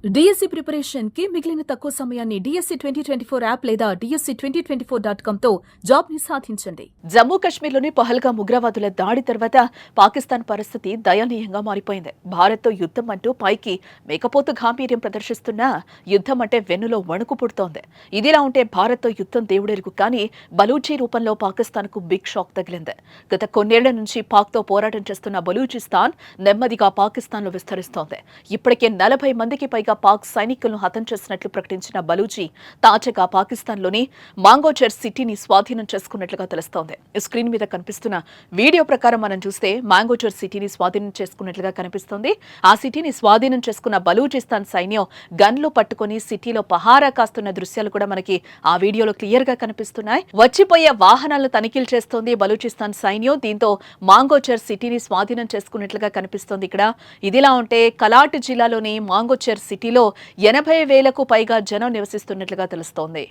DSC preparation కి మిగిలిన తక్కువ సమయాన్ని డిఎస్సి 2024 యాప్ లేదా DSC2024.com తో జాబ్ ని సాధించండి. జమ్మూ కాశ్మీర్లోని పహల్గాం ఉగ్రవాదుల దాడి తర్వాత పాకిస్తాన్ పరిస్థితి దయనీయంగా మారిపోయింది. భారత్తో యుద్ధం అంటూ పైకి మేకపోతు గాంభీర్యం ప్రదర్శిస్తున్నా యుద్ధం అంటే వెన్నులో వణుకు పుడుతోంది. ఇదిలా ఉంటే భారత్తో యుద్ధం దేవుడెరుగు కానీ బలూచి రూపంలో పాకిస్తాన్ కు బిగ్ షాక్ తగిలింది. గత కొన్నేళ్ల నుంచి పాక్తో పోరాటం చేస్తున్న బలూచిస్తాన్ నెమ్మదిగా పాకిస్తాన్ లో విస్తరిస్తోంది. ఇప్పటికే 40 మందికి పైగా పాక్ సైనికులను హతం చేసినట్లు ప్రకటించిన బలూచి తాజాగా పాకిస్తాన్లోని మాంగోచర్ సిటీని స్వాధీనం చేసుకున్నట్లుగా తెలుస్తోంది. స్క్రీన్ మీద కనిపిస్తున్న వీడియో ప్రకారం మనం చూస్తే మాంగోచర్ సిటీని స్వాధీనం చేసుకున్నట్లుగా కనిపిస్తోంది. ఆ సిటీని స్వాధీనం చేసుకున్న బలూచిస్తాన్ సైన్యం గన్లు పట్టుకుని సిటీలో పహారా కాస్తున్న దృశ్యాలు కూడా మనకి ఆ వీడియోలో క్లియర్ గా కనిపిస్తున్నాయి. వచ్చిపోయే వాహనాలను తనిఖీలు చేస్తోంది బలూచిస్తాన్ సైన్యం. దీంతో మాంగోచర్ సిటీని స్వాధీనం చేసుకున్నట్లుగా కనిపిస్తోంది. ఇక్కడ ఇదిలా ఉంటే కలాట్ జిల్లాలోని మాంగోచర్ సిటీలో 80,000కు పైగా జనం నివసిస్తున్నట్లుగా తెలుస్తోంది.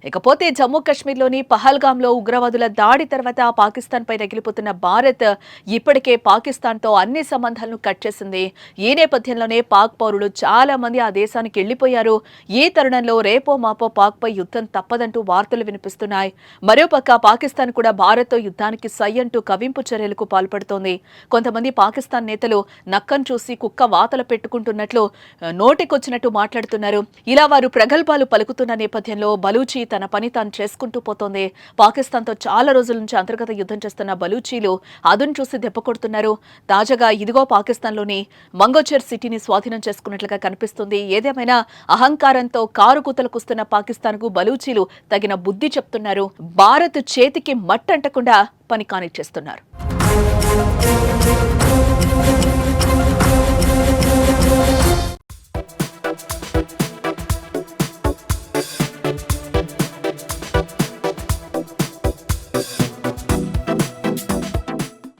ఇకపోతే జమ్మూ కాశ్మీర్లోని పహల్గాంలో ఉగ్రవాదుల దాడి తర్వాత పాకిస్తాన్ పై రగిలిపోతున్న భారత్ ఇప్పటికే పాకిస్తాన్తో అన్ని సంబంధాలను కట్ చేసింది. ఈ నేపథ్యంలోనే పాక్ పౌరులు చాలా మంది ఆ దేశానికి వెళ్లిపోయారు. ఈ తరుణంలో రేపో మాపో పాక్ పై యుద్ధం తప్పదంటూ వార్తలు వినిపిస్తున్నాయి. మరోపక్క పాకిస్తాన్ కూడా భారత్తో యుద్ధానికి సై అంటూ కవింపు చర్యలకు పాల్పడుతోంది. కొంతమంది పాకిస్తాన్ నేతలు నక్కను చూసి కుక్క వాతలు పెట్టుకుంటున్నట్లు నోటికొచ్చినట్టు మాట్లాడుతున్నారు. ఇలా వారు ప్రగల్భాలు పలుకుతున్న నేపథ్యంలో బలూచి తన పని తాను చేసుకుంటూ పోతోంది. పాకిస్తాన్తో చాలా రోజుల నుంచి అంతర్గత యుద్ధం చేస్తున్న బలూచీలు అదును చూసి దెబ్బ కొడుతున్నారు. తాజాగా ఇదిగో పాకిస్తాన్లోని మంగోచర్ సిటీని స్వాధీనం చేసుకున్నట్లుగా కనిపిస్తుంది. ఏదేమైనా అహంకారంతో కారు కూతలకొస్తున్న పాకిస్తాన్కు బలూచీలు తగిన బుద్ధి చెప్తున్నారు. భారత్ చేతికి మట్టంటకుండా పని కానిచ్చేస్తున్నారు.